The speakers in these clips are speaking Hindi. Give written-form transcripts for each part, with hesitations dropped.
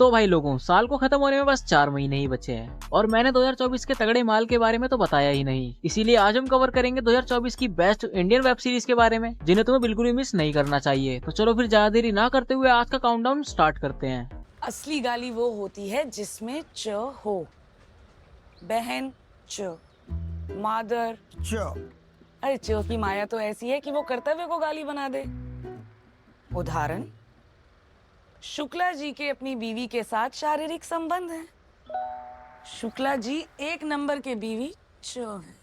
तो भाई लोगों, साल को खत्म होने में बस 4 महीने ही बचे हैं और मैंने 2024 के तगड़े माल के बारे में तो बताया ही नहीं। इसीलिए आज हम कवर करेंगे 2024 की बेस्ट इंडियन वेब सीरीज के बारे में, जिन्हें तुम्हें बिल्कुल भी मिस नहीं करना चाहिए। तो चलो फिर ज्यादा देरी ना करते हुए आज का काउंटडाउन स्टार्ट करते हैं। असली गाली वो होती है जिसमें च हो। बहन च, मादर च। अरे च की माया तो ऐसी है कि वो कर्तव्य को गाली बना दे। उदाहरण, शुक्ला जी के अपनी बीवी के साथ शारीरिक संबंध है। शुक्ला जी 1 नंबर के बीवी च है।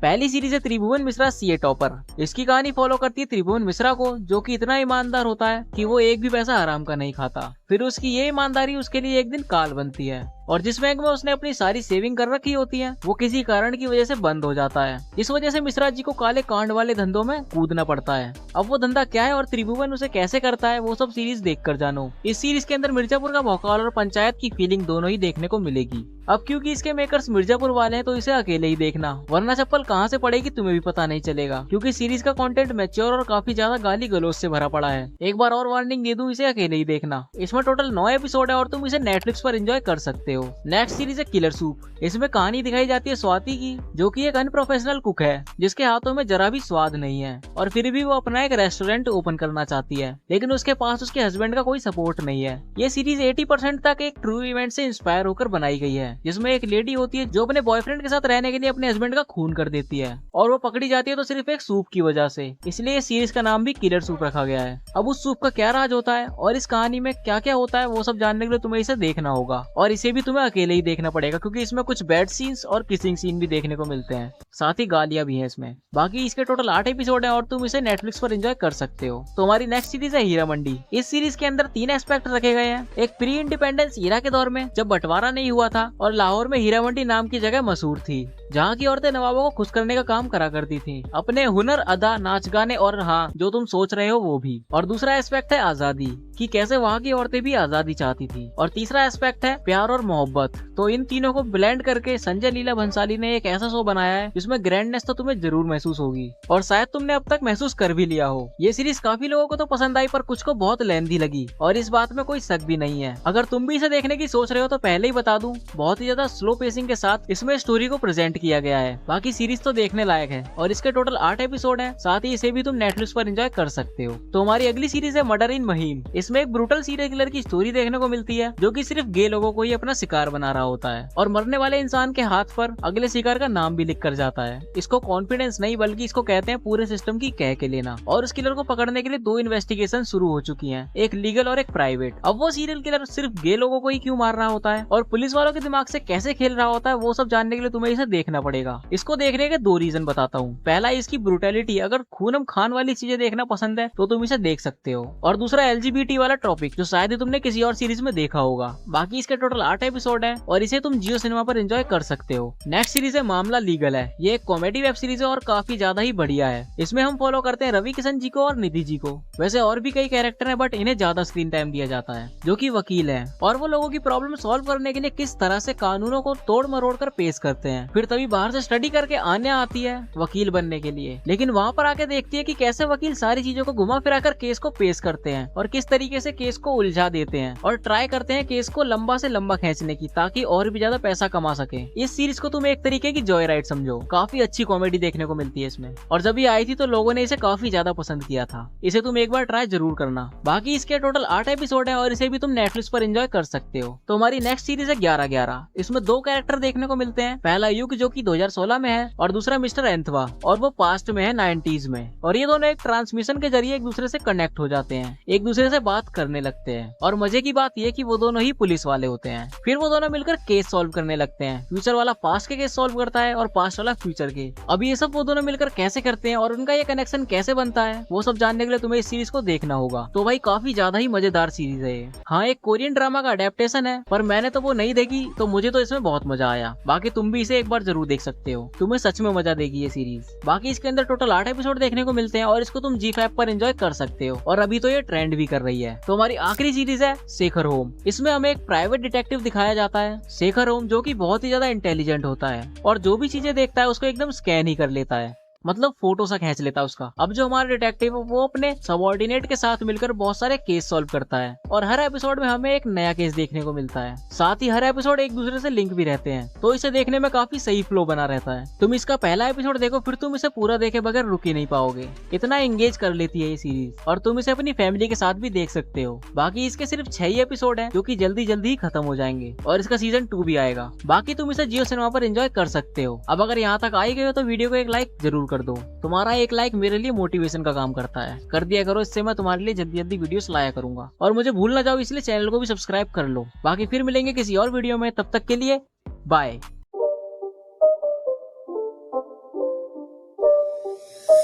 पहली सीरीज है त्रिभुवन मिश्रा सीए टॉपर। इसकी कहानी फॉलो करती है त्रिभुवन मिश्रा को, जो कि इतना ईमानदार होता है कि वो एक भी पैसा हराम का नहीं खाता। फिर उसकी ये ईमानदारी उसके लिए एक दिन काल बनती है और जिस बैंक में उसने अपनी सारी सेविंग कर रखी होती है वो किसी कारण की वजह से बंद हो जाता है। इस वजह से मिश्रा जी को काले कांड वाले धंधों में कूदना पड़ता है। अब वो धंधा क्या है और त्रिभुवन उसे कैसे करता है, वो सब सीरीज देखकर जानो। इस सीरीज के अंदर मिर्जापुर का भौकाल और पंचायत की फीलिंग दोनों ही देखने को मिलेगी। अब क्योंकि इसके मेकर्स मिर्जापुर वाले हैं तो इसे अकेले ही देखना, वरना चप्पल कहाँ से पड़ेगी तुम्हें भी पता नहीं चलेगा, क्योंकि सीरीज का कंटेंट मैच्योर और काफी ज्यादा गाली गलौज से भरा पड़ा है। एक बार और वार्निंग दे दूं, इसे अकेले ही देखना। इसमें टोटल 9 एपिसोड है और तुम इसे नेटफ्लिक्स पर एंजॉय कर सकते हो। नेक्स्ट सीरीज है किलर सूप। इसमें कहानी दिखाई जाती है स्वाति की, जो कि एक अनप्रोफेशनल कुक है जिसके हाथों में जरा भी स्वाद नहीं है और फिर भी वो अपना एक रेस्टोरेंट ओपन करना चाहती है, लेकिन उसके पास उसके हस्बैंड का कोई सपोर्ट नहीं है। ये सीरीज 80% तक एक ट्रू इवेंट से इंस्पायर होकर बनाई गई है, जिसमें एक लेडी होती है जो अपने बॉयफ्रेंड के साथ रहने के लिए अपने हस्बैंड का खून कर देती है और वो पकड़ी जाती है तो सिर्फ एक सूप की वजह से। इसलिए इस सीरीज का नाम भी किलर सूप रखा गया है। अब उस सूप का क्या राज होता है और इस कहानी में क्या क्या होता है वो सब जानने के लिए तुम्हें इसे देखना होगा, और इसे भी तुम्हें अकेले ही देखना पड़ेगा क्योंकि इसमें कुछ बैड सीन्स और किसिंग सीन भी देखने को मिलते हैं, साथ ही गालियां भी हैं इसमें। बाकी इसके टोटल 8 एपिसोड हैं और तुम इसे नेटफ्लिक्स पर एंजॉय कर सकते हो। तो हमारी नेक्स्ट सीरीज है हीरा मंडी। इस सीरीज के अंदर 3 एस्पेक्ट रखे गए हैं। एक प्री इंडिपेंडेंस हीरा के दौर में जब बंटवारा नहीं हुआ था और लाहौर में हीरा मंडी नाम की जगह मशहूर थी, जहाँ की औरतें नवाबों को खुश करने का काम करा करती थी, अपने हुनर, अदा, नाच गाने और हाँ जो तुम सोच रहे हो वो भी। और दूसरा एस्पेक्ट है आजादी, कि कैसे वहाँ की औरतें भी आजादी चाहती थी। और तीसरा एस्पेक्ट है प्यार और मोहब्बत। तो इन तीनों को ब्लेंड करके संजय लीला भंसाली ने एक ऐसा शो बनाया है जिसमें ग्रैंडनेस तो तुम्हें जरूर महसूस होगी और शायद तुमने अब तक महसूस कर भी लिया हो। ये सीरीज काफी लोगों को तो पसंद आई पर कुछ को बहुत लेंथी लगी और इस बात में कोई शक भी नहीं है। अगर तुम भी इसे देखने की सोच रहे हो तो पहले ही बता दूं, बहुत ही ज्यादा स्लो पेसिंग के साथ इसमें स्टोरी को प्रेजेंट किया गया है। बाकी सीरीज तो देखने लायक है और इसके टोटल 8 एपिसोड है, साथ ही इसे भी तुम नेटफ्लिक्स पर एंजॉय कर सकते हो। तो हमारी अगली सीरीज है मर्डर इन महिम। इसमें एक ब्रूटल सीरियल किलर की स्टोरी देखने को मिलती है जो कि सिर्फ गे लोगों को ही अपना शिकार बना रहा होता है और मरने वाले इंसान के हाथ पर अगले शिकार का नाम भी लिख कर जाता है। इसको कॉन्फिडेंस नहीं बल्कि इसको कहते हैं पूरे सिस्टम की कह के लेना। और उस किलर को पकड़ने के लिए 2 इन्वेस्टिगेशन शुरू हो चुकी हैं, एक लीगल और एक प्राइवेट। अब वो सीरियल किलर सिर्फ गे लोगों को ही क्यों मार रहा होता है और पुलिस वालों के दिमाग से कैसे खेल रहा होता है, वो सब जानने के लिए तुम्हें इसे देखना पड़ेगा। इसको देखने के 2 रीजन बताता हूँ। पहला इसकी ब्रूटैलिटी, अगर खूनम खान वाली चीजें देखना पसंद है तो तुम इसे देख सकते हो। और दूसरा LGBT वाला टॉपिक, जो शायद ही तुमने किसी और सीरीज में देखा होगा। बाकी इसके टोटल 8 एपिसोड है और इसे तुम जियो सिनेमा पर एंजॉय कर सकते हो। नेक्स्ट सीरीज है मामला लीगल है। ये एक कॉमेडी वेब सीरीज है और काफी ज्यादा ही बढ़िया है। इसमें हम फॉलो करते हैं रवि किशन जी को और निधि जी को। वैसे और भी कई कैरेक्टर हैं बट इन्हें ज्यादा स्क्रीन टाइम दिया जाता है, जो कि वकील हैं और वो लोगों की प्रॉब्लम सॉल्व करने के लिए किस तरह से कानूनों को तोड़ मरोड़ कर पेश करते हैं। फिर तभी बाहर से स्टडी करके आने आती है वकील बनने के लिए, लेकिन वहाँ पर आके देखती है कि कैसे वकील सारी चीजों को घुमा फिरा कर केस को पेश करते हैं और किस तरीके से केस को उलझा देते हैं और ट्राई करते हैं केस को लंबा से लंबा खींचने की, ताकि और भी ज्यादा पैसा कमा सके। इस सीरीज को तुम एक तरीके की जॉय राइड समझो। काफी अच्छी कॉमेडी देखने को मिलती है इसमें और जब ये आई थी तो लोगों ने इसे काफी ज्यादा पसंद किया था। इसे तुम एक बार ट्राई जरूर करना। बाकी इसके टोटल 8 एपिसोड है और इसे भी तुम नेटफ्लिक्स पर एंजॉय कर सकते हो। तो हमारी नेक्स्ट सीरीज है 11-11। इसमें 2 कैरेक्टर देखने को मिलते हैं। पहला युग जो कि 2016 में है और दूसरा मिस्टर एंथवा, और वो पास्ट में है 90s में। और ये दोनों एक ट्रांसमिशन के जरिए एक दूसरे से कनेक्ट हो जाते हैं, एक दूसरे से बात करने लगते हैं। और मजे की बात ये कि वो दोनों ही पुलिस वाले होते हैं। फिर वो दोनों मिलकर केस सॉल्व करने लगते हैं। फ्यूचर वाला पास्ट के केस सॉल्व करता है और पास्ट वाला फ्यूचर के। अब ये सब वो दोनों मिलकर कैसे करते हैं और उनका ये कनेक्शन कैसे बनता है, वो सब जानने के लिए तुम्हें इस सीरीज को देखना होगा। तो भाई काफी ज्यादा ही मजेदार सीरीज है ये। हाँ, एक कोरियन ड्रामा का अडेप्टेशन है पर मैंने तो वो नहीं देखी, तो मुझे तो इसमें बहुत मजा आया। बाकी तुम भी इसे एक बार जरूर देख सकते हो, तुम्हें सच में मजा देगी ये सीरीज। बाकी इसके अंदर टोटल 8 एपिसोड देखने को मिलते हैं और इसको तुम G5 पर एंजॉय कर सकते हो और अभी तो ये ट्रेंड भी कर रही है। तो हमारी आखिरी सीरीज है शेखर होम। इसमें हमें एक प्राइवेट डिटेक्टिव दिखाया जाता है, शेखर होम, जो कि बहुत ही ज्यादा इंटेलिजेंट होता है और जो भी चीजें देखता है उसको एकदम स्कैन ही कर लेता है। मतलब फोटो सा खींच लेता उसका। अब जो हमारा डिटेक्टिव है वो अपने सबऑर्डिनेट के साथ मिलकर बहुत सारे केस सॉल्व करता है और हर एपिसोड में हमें एक नया केस देखने को मिलता है। साथ ही हर एपिसोड एक दूसरे से लिंक भी रहते हैं, तो इसे देखने में काफी सही फ्लो बना रहता है। तुम इसका पहला एपिसोड देखो, फिर तुम इसे पूरा देखे बगैर रुक ही नहीं पाओगे। इतना एंगेज कर लेती है ये सीरीज, और तुम इसे अपनी फैमिली के साथ भी देख सकते हो। बाकी इसके सिर्फ 6 ही एपिसोड हैं, जो कि जल्दी जल्दी ही खत्म हो जाएंगे और इसका सीजन 2 भी आएगा। बाकी तुम इसे जियो सिनेमा पर एंजॉय कर सकते हो। अब अगर यहाँ तक आई गए हो तो वीडियो को एक लाइक जरूर कर दो। तुम्हारा एक लाइक मेरे लिए मोटिवेशन का काम करता है, कर दिया करो। इससे मैं तुम्हारे लिए जल्दी जल्दी वीडियोस लाया करूंगा। और मुझे भूल ना जाओ, इसलिए चैनल को भी सब्सक्राइब कर लो। बाकी फिर मिलेंगे किसी और वीडियो में, तब तक के लिए bye.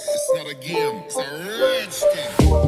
It's not a game, it's a rich thing.